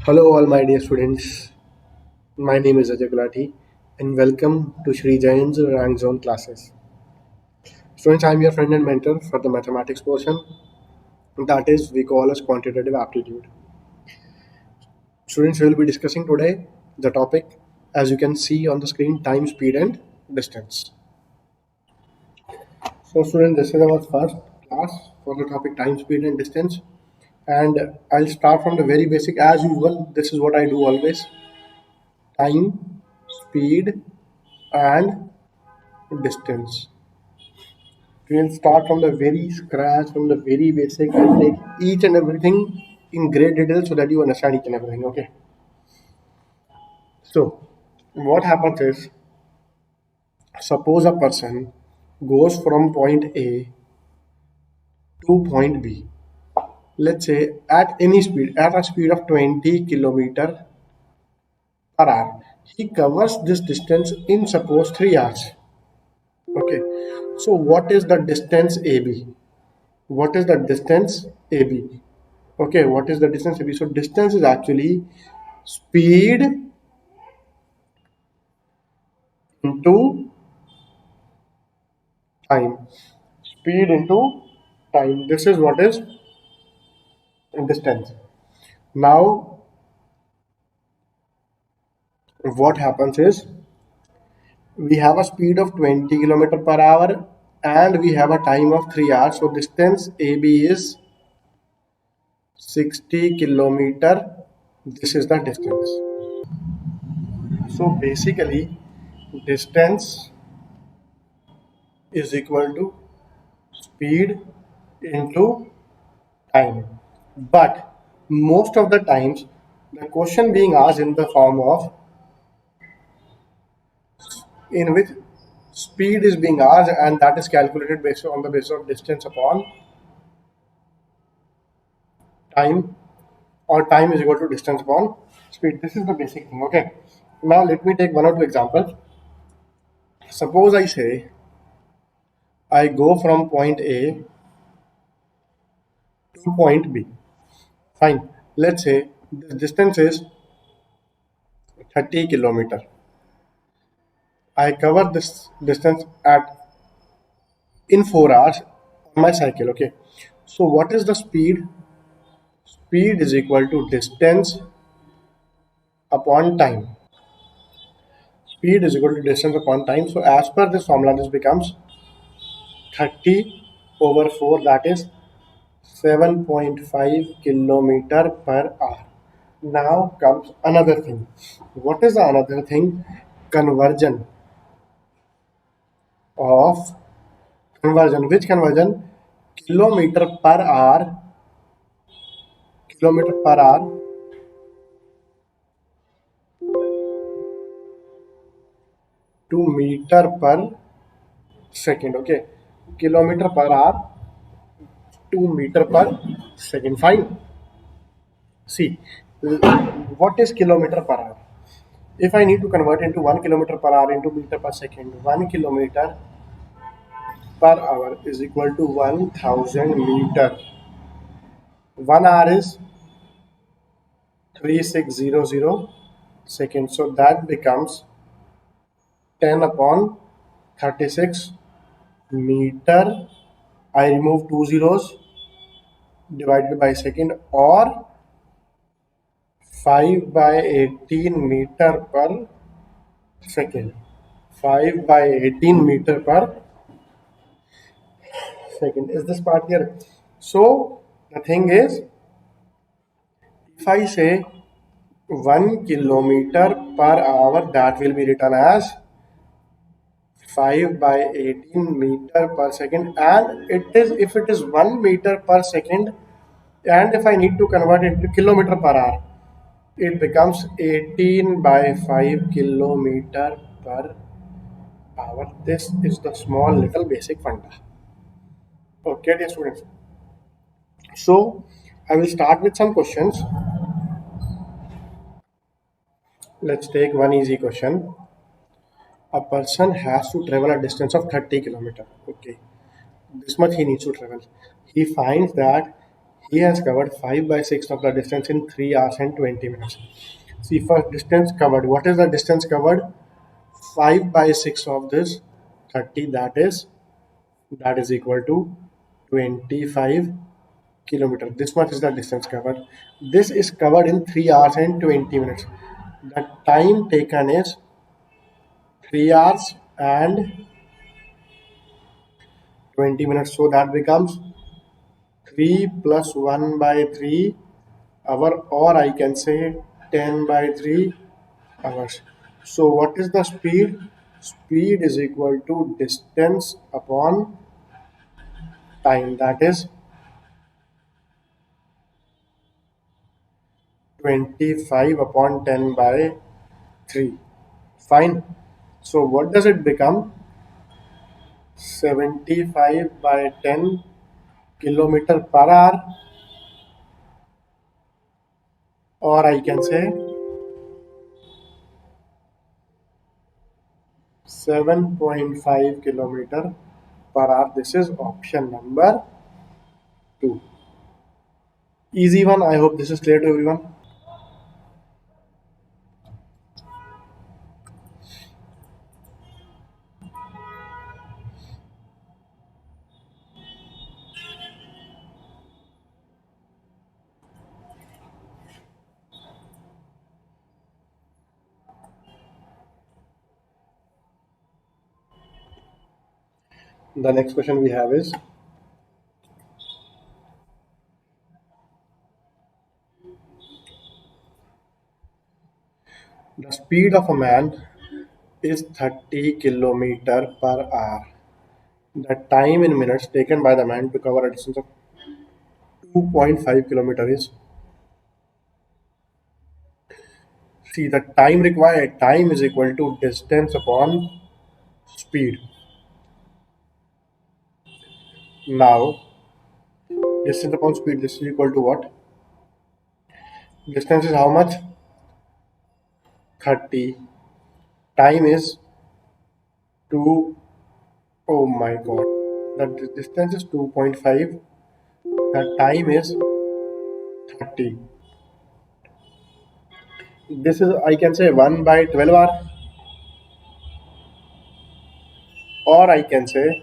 Hello, all my dear students. My name is Ajay Gulati, and welcome to Shri Jain's Rank Zone classes. Students, I am your friend and mentor for the mathematics portion. That is, we call as quantitative aptitude. Students, we will be discussing today the topic, as you can see on the screen, time, speed, and distance. So, students, this is our first class for the topic time, speed, and distance. And I'll start from the very basic. As usual, this is what I do always: time, speed, and distance. We'll start from the very scratch, from the very basic, and take each and everything in great detail so that you understand each and everything. Okay. So, what happens is, suppose a person goes from point A to point B. Let's say at any speed, at a speed of 20 kilometer per hour. He covers this distance in suppose 3 hours. Okay. So, what is the distance AB? What is the distance AB? Okay, what is the distance AB? So distance is actually speed into time. Speed into time. This is what is distance. Now, what happens is we have a speed of 20 kilometer per hour and we have a time of 3 hours. So distance AB is 60 kilometer. This is the distance. So basically, distance is equal to speed into time. But most of the times, the question being asked in the form of in which speed is being asked, and that is calculated based on the basis of distance upon time, or time is equal to distance upon speed. This is the basic thing. Okay. Now let me take one or two examples. Suppose I say I go from point A to point B. Fine. Let's say the distance is 30 kilometer. I cover this distance at in 4 hours on my cycle. Okay, so what is the speed? Speed is equal to distance upon time. Speed is equal to distance upon time. So as per this formula, this becomes 30 over 4, that is 7.5 kilometer per hour. Now comes another thing. What is the another thing? Conversion of conversion. Which conversion? Kilometer per hour, kilometer per hour to meter per second. Okay, kilometer per hour to meter per second. Fine. See, what is kilometer per hour? If I need to convert into 1 kilometer per hour into meter per second, 1 kilometer per hour is equal to 1000 meter. 1 hour is 3600 seconds. So that becomes 10 upon 36 meter. I remove two zeros divided by second, or 5 by 18 meter per second. 5 by 18 meter per second. Is this part here? So the thing is, if I say 1 kilometer per hour, that will be written as 5 by 18 meter per second, and it is, if it is 1 meter per second, and if I need to convert it to kilometer per hour, it becomes 18 by 5 kilometer per hour. This is the small little basic funda. Okay, dear students. So I will start with some questions. Let's take one easy question. A person has to travel a distance of 30 kilometer. Okay, this much he needs to travel. He finds that He has covered 5 by 6 of the distance in 3 hours and 20 minutes. See, first distance covered. What is the distance covered? 5 by 6 of this 30, that is equal to 25 kilometer. This much is the distance covered. This is covered in 3 hours and 20 minutes. The time taken is 3 hours and 20 minutes. So that becomes 3 plus 1 by 3 hour, or I can say 10 by 3 hours. So what is the speed? Speed is equal to distance upon time, that is 25 upon 10 by 3. Fine. So what does it become? 75 by 10 kilometer per hour, or I can say 7.5 kilometer per hour. This is option number 2. Easy one. I hope this is clear to everyone. The next question we have is, the speed of a man is 30 kilometer per hour. The time in minutes taken by the man to cover a distance of 2.5 kilometer is, see, the time required, time is equal to distance upon speed. Now, distance upon speed, this is equal to what? Distance is how much? 30. Time is 2. Oh my god. The distance is 2.5. The time is 30. This is, I can say, 1 by 12 hour, or I can say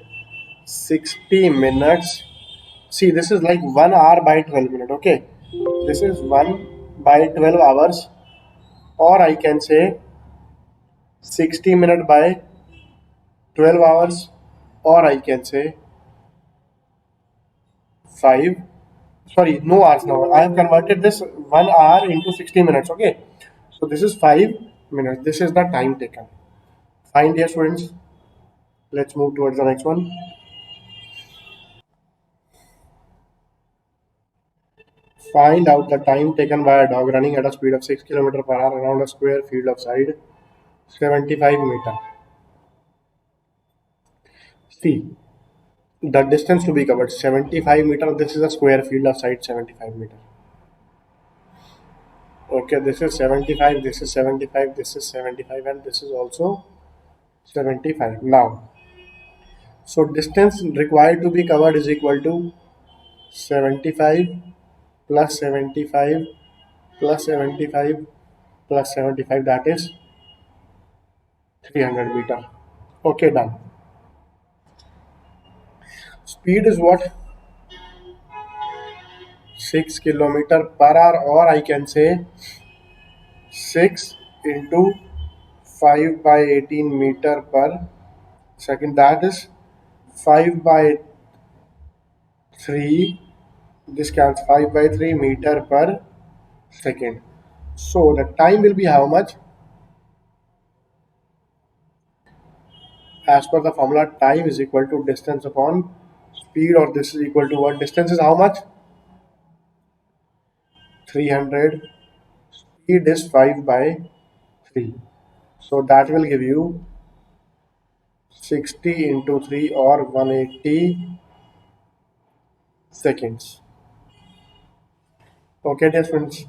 60 minutes. See, this is like 1 hour by 12 minutes. Okay. This is 1 by 12 hours, or I can say 60 minutes by 12 hours, or I can say 5. Sorry, no hours now. I have converted this 1 hour into 60 minutes. Okay. So this is 5 minutes. This is the time taken. Fine, dear students. Let's move towards the next one. Find out the time taken by a dog running at a speed of 6 km per hour around a square field of side 75 meter. See, the distance to be covered 75 meter. This is a square field of side 75 meter. Okay, this is 75, this is 75, this is 75, and this is also 75. Now, so distance required to be covered is equal to 75 plus 75 plus 75 plus 75, that is 300 meter. Okay, done. Speed is what? 6 kilometer per hour, or I can say 6 into 5 by 18 meter per second, that is 5 by 3. This counts 5 by 3 meter per second. So the time will be how much? As per the formula, time is equal to distance upon speed, or this is equal to what? Distance is how much? 300. Speed is 5 by 3. So that will give you 60 into 3, or 180 seconds. Okay, dear friends.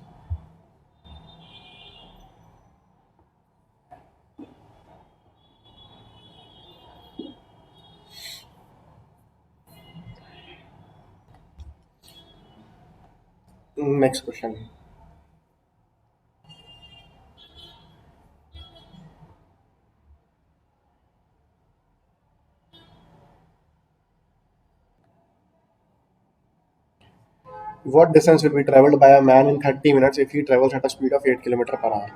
next question. What distance will be traveled by a man in 30 minutes if he travels at a speed of 8 km per hour?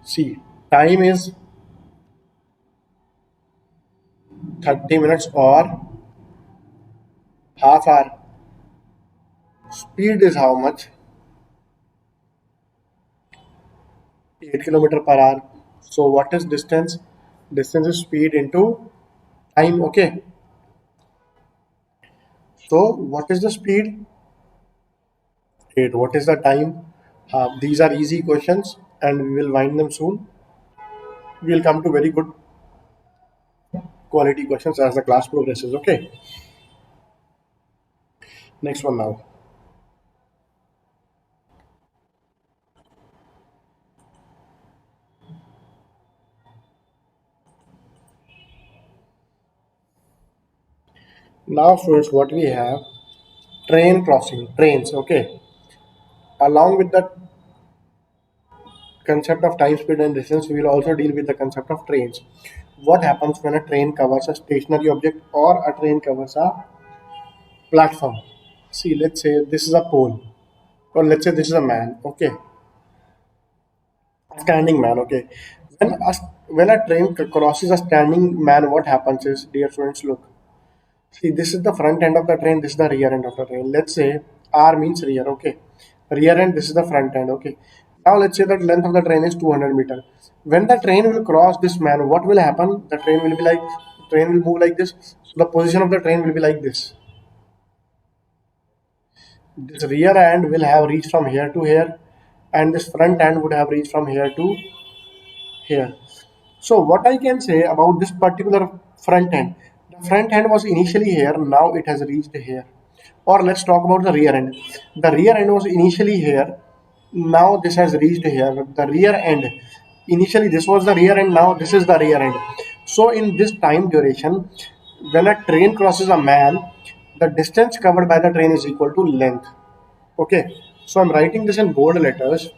See, time is 30 minutes or half hour. Speed is how much? 8 km per hour. So what is distance? Distance is speed into time. Okay. So what is the speed? 8. What is the time? These are easy questions and we will wind them soon. We will come to very good quality questions as the class progresses. Okay. Next one now. Now, students, what we have, train crossing, trains. Okay. Along with the concept of time, speed, and distance, we will also deal with the concept of trains. What happens when a train covers a stationary object or a train covers a platform? See, let's say this is a pole, or let's say this is a man. Okay, a standing man. Okay, when a train crosses a standing man, what happens is, dear students, look. See, this is the front end of the train, this is the rear end of the train. Let's say R means rear, okay. Rear end, this is the front end, okay. Now let's say that length of the train is 200 meter. When the train will cross this man, what will happen? The train will be like, train will move like this. So the position of the train will be like this. This rear end will have reached from here to here, and this front end would have reached from here to here. So what I can say about this particular front end, the front end was initially here, now it has reached here. Or let's talk about the rear end. The rear end was initially here, now this has reached here. The rear end, initially this was the rear end, now this is the rear end. So in this time duration, when a train crosses a man, the distance covered by the train is equal to length. Okay, so I'm writing this in bold letters.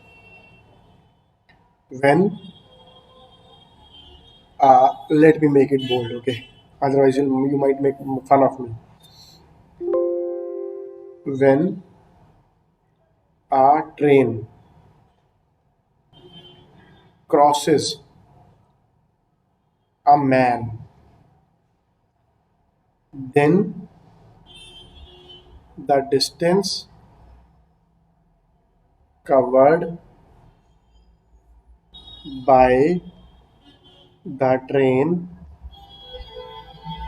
When let me make it bold, okay? Otherwise, you might make fun of me. When a train crosses a man, then the distance covered by the train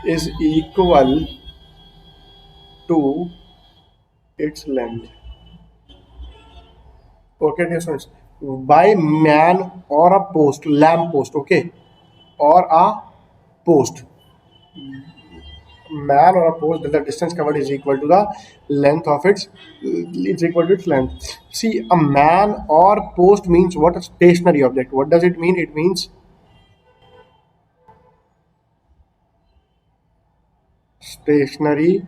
is equal to its length. Okay, dear students. By man or a post, lamp post, okay, or a post, man or a post, that the distance covered is equal to the length of its, it's equal to its length. See, a man or post means what? A stationary object. What does it mean? It means stationary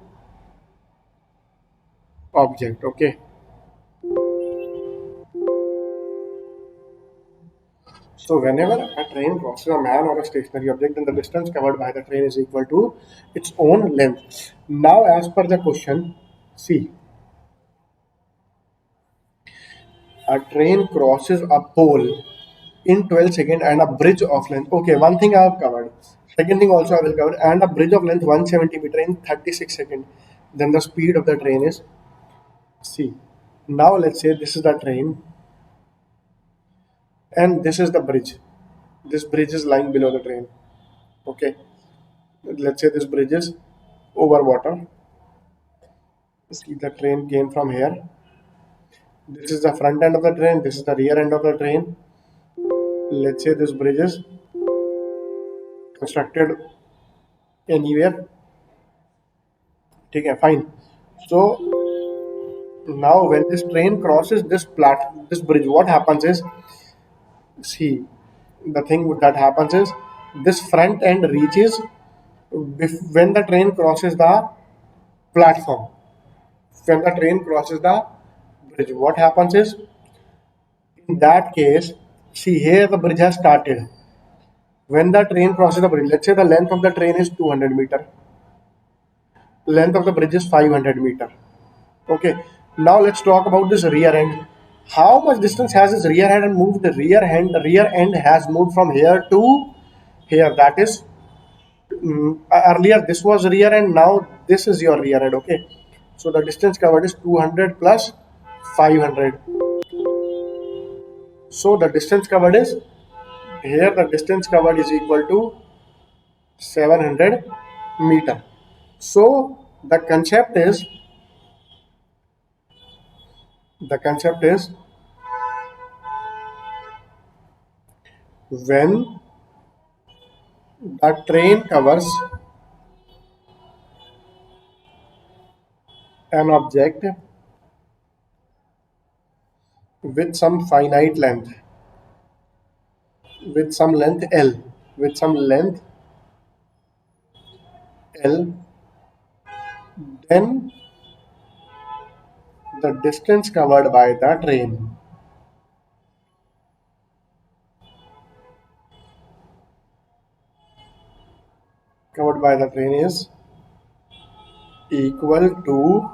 object. Okay. So whenever a train crosses a man or a stationary object, then the distance covered by the train is equal to its own length. Now, as per the question, see, a train crosses a pole in 12 seconds and a bridge of length. Okay, one thing I have covered. Second thing also I will cover, and a bridge of length 170 meter in 36 seconds. Then the speed of the train is c. Now let's say this is the train and this is the bridge. This bridge is lying below the train. Okay, let's say this bridge is over water. See, the train came from here. This is the front end of the train. This is the rear end of the train. Let's say this bridge is constructed anywhere. Okay, fine. So now when this train crosses this bridge, what happens is, see, the thing that happens is this front end reaches when the train crosses the platform. when the train crosses the bridge. What happens is, in that case, see here the bridge has started. When the train crosses the bridge, let's say the length of the train is 200 meter, length of the bridge is 500 meter. Okay, now let's talk about this rear end. How much distance has this rear end moved? The rear end has moved from here to here. That is, earlier this was rear end, now this is your rear end. Okay, so the distance covered is 200 plus 500. So the distance covered is, here the distance covered is equal to 700 meter. So the concept is when the train covers an object with some finite length, with some length L, with some length L, then the distance covered by the train, is equal to,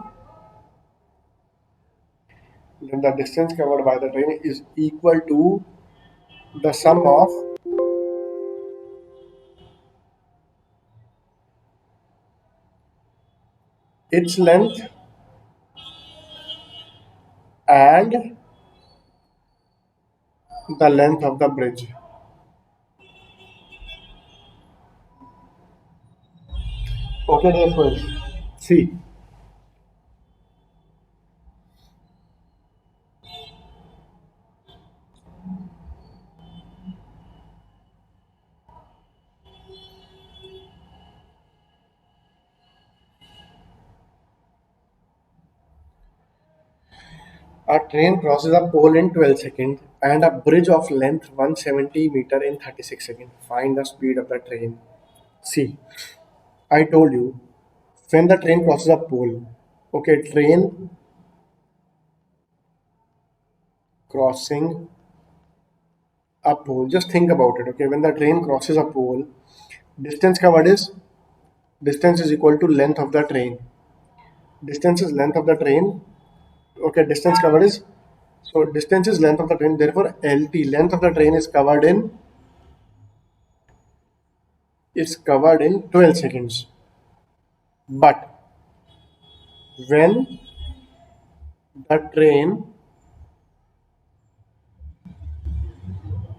then the distance covered by the train is equal to the sum of its length and the length of the bridge. Okay, dear friends. See, a train crosses a pole in 12 seconds and a bridge of length 170 meter in 36 seconds. Find the speed of the train. See, I told you, when the train crosses a pole, okay, train crossing a pole. Just think about it. Okay, when the train crosses a pole, distance covered is, distance is equal to length of the train. Distance is length of the train. Okay, distance covered is, so distance is length of the train. Therefore, LT, length of the train, is covered in 12 seconds. But when the train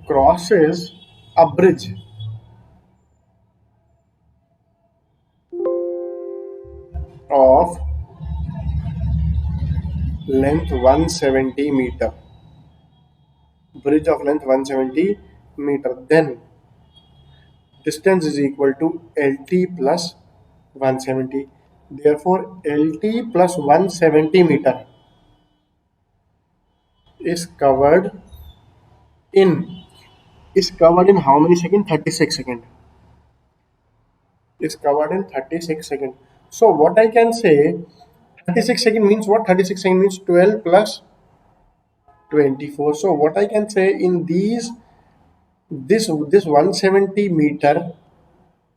crosses a bridge of length 170 meter, bridge of length 170 meter, then distance is equal to LT plus 170. Therefore, LT plus 170 meter is covered in, how many seconds? 36 seconds. Is covered in 36 seconds. So what I can say, 36 second means what? 36 second means 12 plus 24. So what I can say, in these, this 170 meter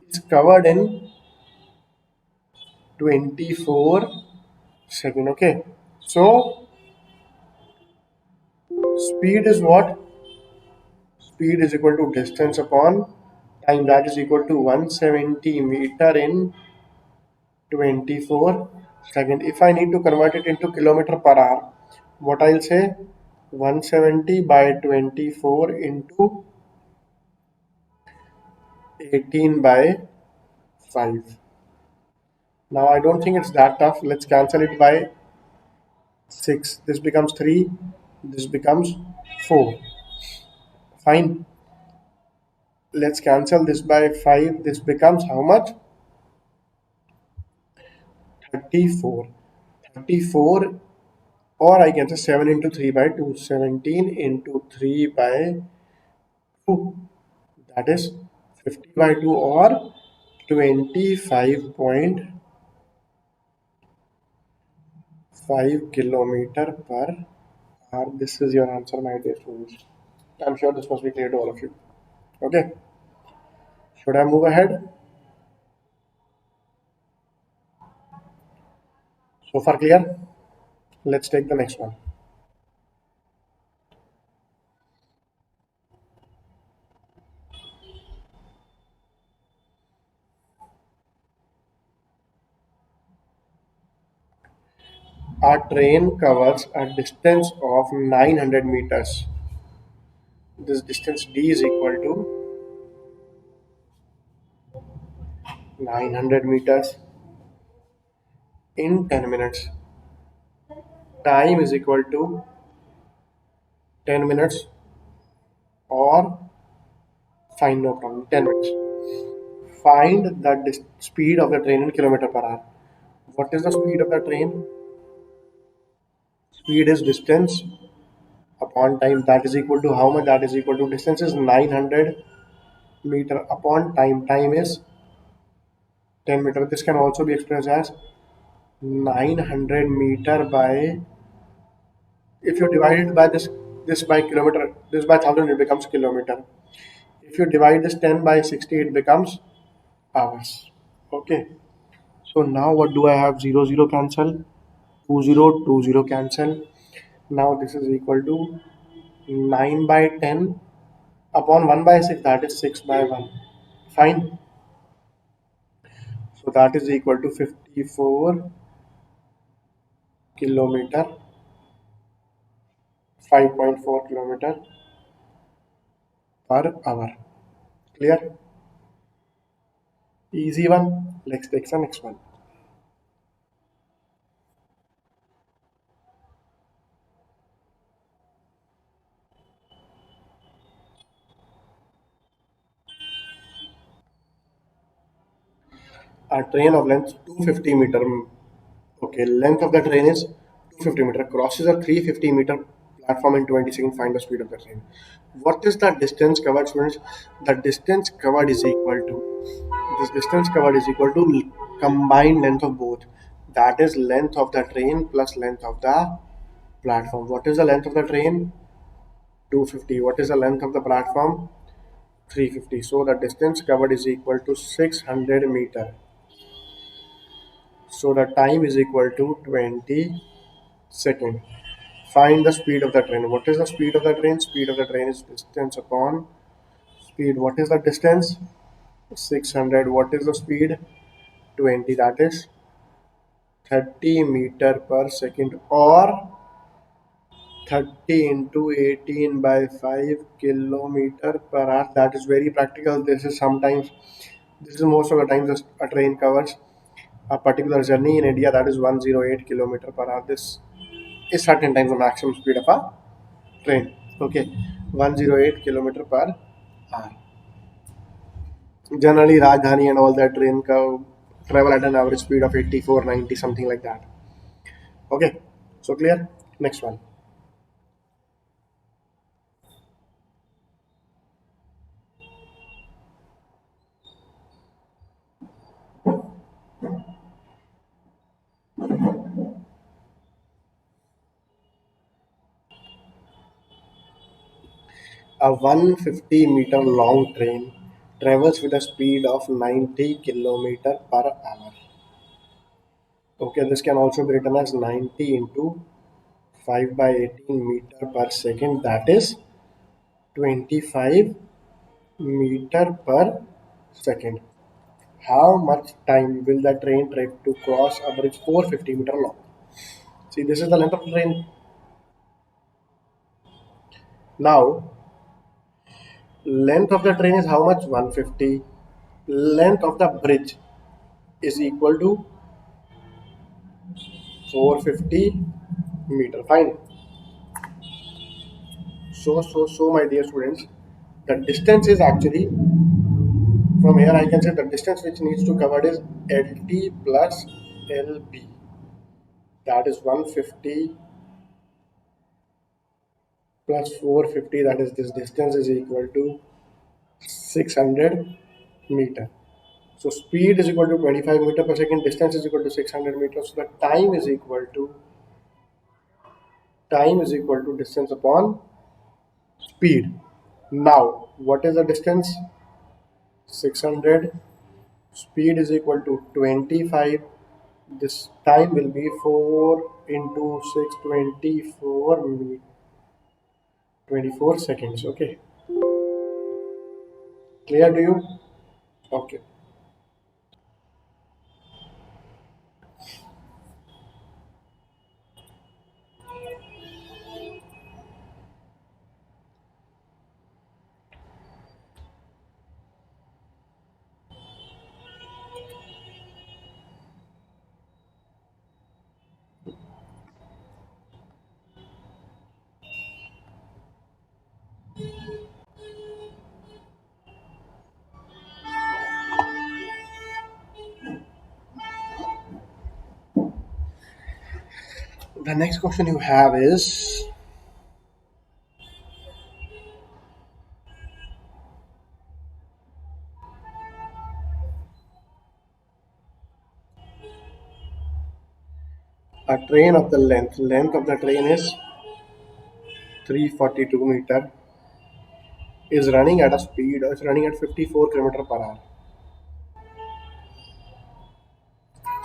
is covered in 24 second. Okay. So speed is what? Speed is equal to distance upon time, that is equal to 170 meter in 24 second. If I need to convert it into kilometer per hour, what I'll say, 170 by 24 into 18 by 5. Now I don't think it's that tough. Let's cancel it by 6. This becomes 3. This becomes 4. Fine. Let's cancel this by 5. This becomes how much? 34. 34, or I can say 7 into 3 by 2. 17 into 3 by 2. That is 50 by 2, or 25.5 5 kilometer per hour. This is your answer, my dear students. I'm sure this must be clear to all of you. Okay, should I move ahead? So far clear? Let's take the next one. A train covers a distance of 900 meters. This distance d is equal to 900 meters in 10 minutes. Time is equal to 10 minutes or fine, no problem, 10 minutes. Find the speed of the train in kilometer per hour. What is the speed of the train? Speed is distance upon time, that is equal to how much? That is equal to distance is 900 meter upon time. Time is 10 meter. This can also be expressed as 900 meter by, if you divide it by this by kilometer, this by 1000, it becomes kilometer. If you divide this 10 by 60, it becomes hours. Okay, so now what do I have? 0 0 cancel, 2 0 2 0 cancel. Now this is equal to 9 by 10 upon 1 by 6, that is 6 by 1. Fine. So that is equal to 54 kilometer, 5.4 kilometer per hour. Clear? Easy one. Let's take the next one. A train of length 250 meter. Okay, length of the train is 250 meter. Crosses a 350-meter platform in 20 seconds. Find the speed of the train. What is the distance covered, students? The distance covered is equal to, this distance covered is equal to combined length of both. That is length of the train plus length of the platform. What is the length of the train? 250. What is the length of the platform? 350. So the distance covered is equal to 600 meter. So the time is equal to 20 seconds. Find the speed of the train. What is the speed of the train? Speed of the train is distance upon speed. What is the distance? 600. What is the speed? 20. That is 30 meter per second, or 30 into 18 by 5 kilometer per hour. That is very practical. This is most of the times a train covers a particular journey in India, that is 108 kilometer per hour. This is certain times the maximum speed of a train. Okay, 108 kilometer per hour. Generally, Rajdhani and all that train travel at an average speed of 84, 90, something like that. Okay, so clear? Next one. A 150-meter long train travels with a speed of 90 kilometer per hour. Okay, this can also be written as 90 into 5 by 18 meter per second. That is 25 meter per second. How much time will the train take to cross a bridge 450-meter long? See, this is the length of the train. Now, length of the train is how much? 150. Length of the bridge is equal to 450 meter. Fine. So, my dear students, the distance is actually, from here I can say the distance which needs to cover is LT plus LB. That is 150 plus 450. That is, this distance is equal to 600 meter. So speed is equal to 25 meter per second. Distance is equal to 600 meters. So the time is equal to Time is equal to distance upon speed. Now, what is the distance? 600. Speed is equal to 25. This time will be 4 into 6, 24 seconds. Okay. Clear to you? Okay. The next question you have is a train of the length. Length of the train is 342 meter. Is running at a speed. Is running at 54 kilometer per hour.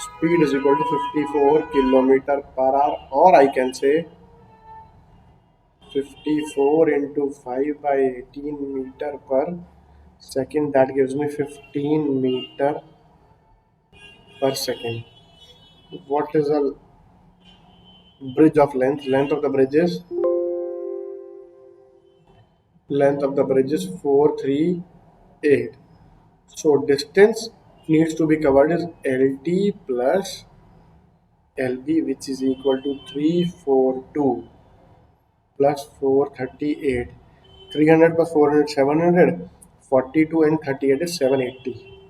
Speed is equal to 54 kilometer per hour, or I can say 54 into 5 by 18 meter per second. That gives me 15 meter per second. What is the bridge of length? Length of the bridge is 438. So distance needs to be covered is LT plus LB, which is equal to 342 plus 438. 300 plus 400, 700. 42 and 38 is 780.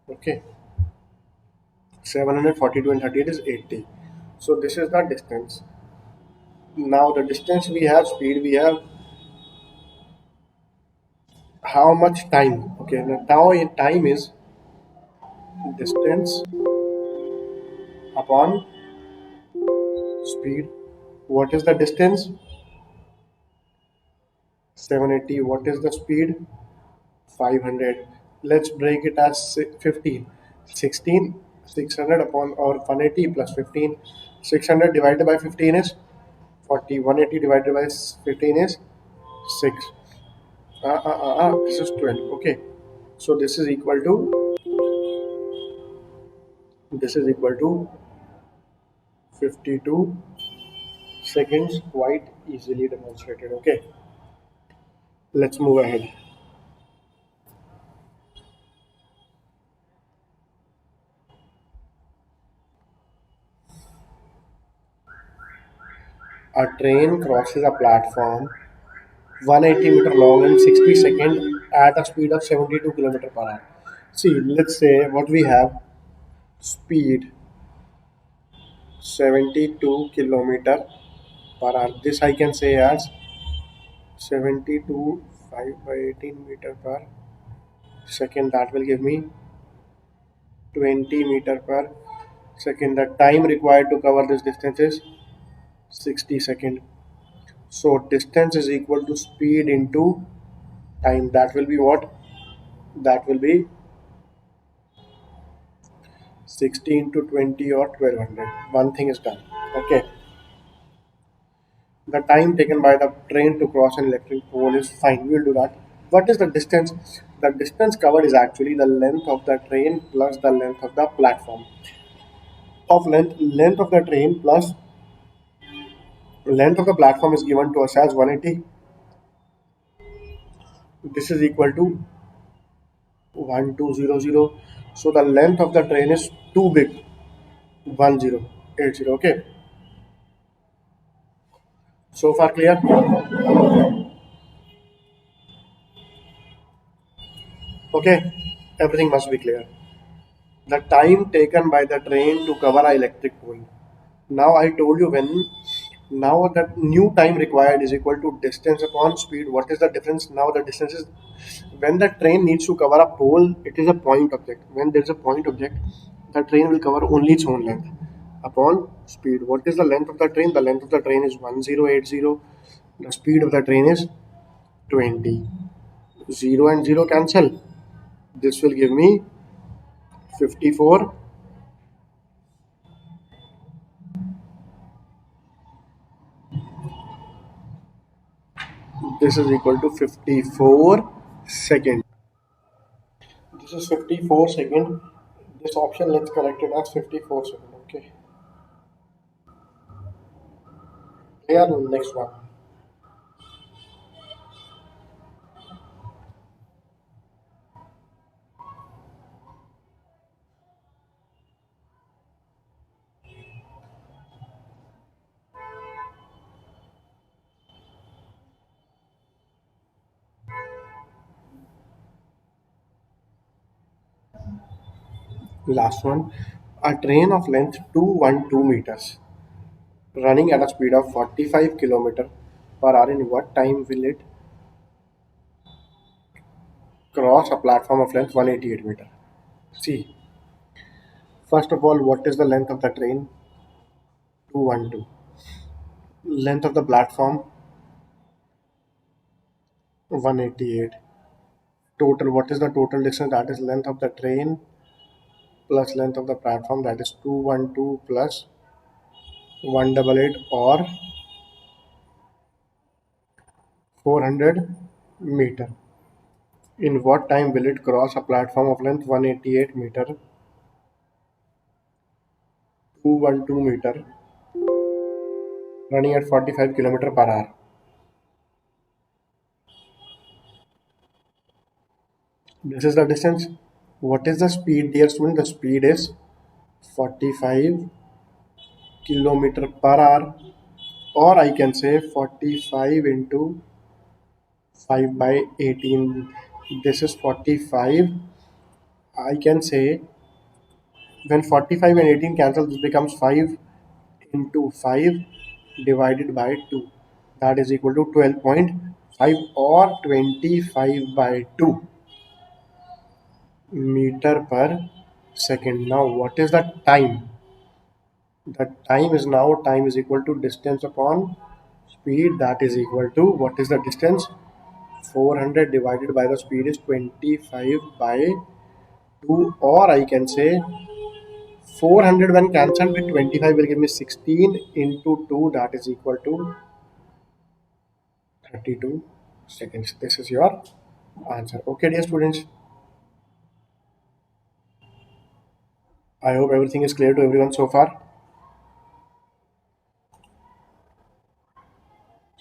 Okay. 742 and 38 is 80. So this is the distance. Now the distance we have, speed we have, how much time. Okay, now time is distance upon speed. What is the distance? 780. What is the speed? 500. Let's break it as 15. 16. 600 upon or 180 plus 15. 600 divided by 15 is 40. 180 divided by 15 is 6. This is 12. Okay. So this is equal to 52 seconds, quite easily demonstrated. Okay. Let's move ahead. A train crosses a platform 180 meter long in 60 seconds at a speed of 72 kilometer per hour. See, let's say what we have, speed 72 kilometer per hour. This I can say as 72 5 by 18 meter per second. That will give me 20 meter per second. The time required to cover this distance is 60 seconds. So distance is equal to speed into time. That will be what? That will be 16 to 20 or 1200. One thing is done. Okay. The time taken by the train to cross an electric pole is fine. We'll do that. What is the distance? The distance covered is actually the length of the train plus the length of the platform. Length of the train plus length of the platform is given to us as 180. This is equal to 1200. So the length of the train is too big. 1080. Okay. So far clear? Okay. Everything must be clear. The time taken by the train to cover a electric pole. Now I told you now the new time required is equal to distance upon speed. What is the difference? Now the distance is when the train needs to cover a pole, it is a point object. When there is a point object, the train will cover only its own length. upon speed. What is the length of the train? The length of the train is 1080. The speed of the train is 20. 0 and 0 cancel. This will give me 54. This is equal to 54 seconds. This is 54 second. This option, let's correct it as 54 second. Okay. Here, next one. Last one. A train of length 212 meters running at a speed of 45 kilometer per hour, in what time will it cross a platform of length 188 meter? See, first of all, what is the length of the train? 212. Length of the platform 188. Total, what is the total distance? That is length of the train plus length of the platform, that is 212 plus 188 or 400 meter. In what time will it cross a platform of length 188 meter, 212 meter, running at 45 kilometer per hour? This is the distance. What is the speed, dear student? The speed is 45 kilometer per hour, or I can say 45 into 5 by 18. This is 45. I can say when 45 and 18 cancel, this becomes 5 into 5 divided by 2. That is equal to 12.5 or 25 by 2 meter per second. Now, what is the time? The time is equal to distance upon speed. That is equal to, what is the distance? 400 divided by the speed is 25 by 2, or I can say 400 when cancelled with 25 will give me 16 into 2, that is equal to 32 seconds. This is your answer. Okay, dear students, I hope everything is clear to everyone so far.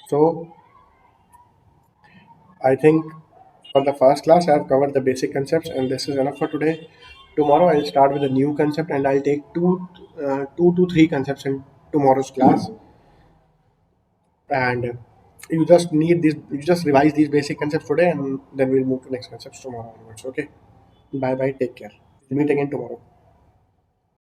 So I think for the first class I have covered the basic concepts, and this is enough for today. Tomorrow I'll start with a new concept, and I'll take two to three concepts in tomorrow's class. And you just revise these basic concepts today, and then we'll move to next concepts tomorrow onwards. Okay, bye bye, take care, we'll meet again tomorrow.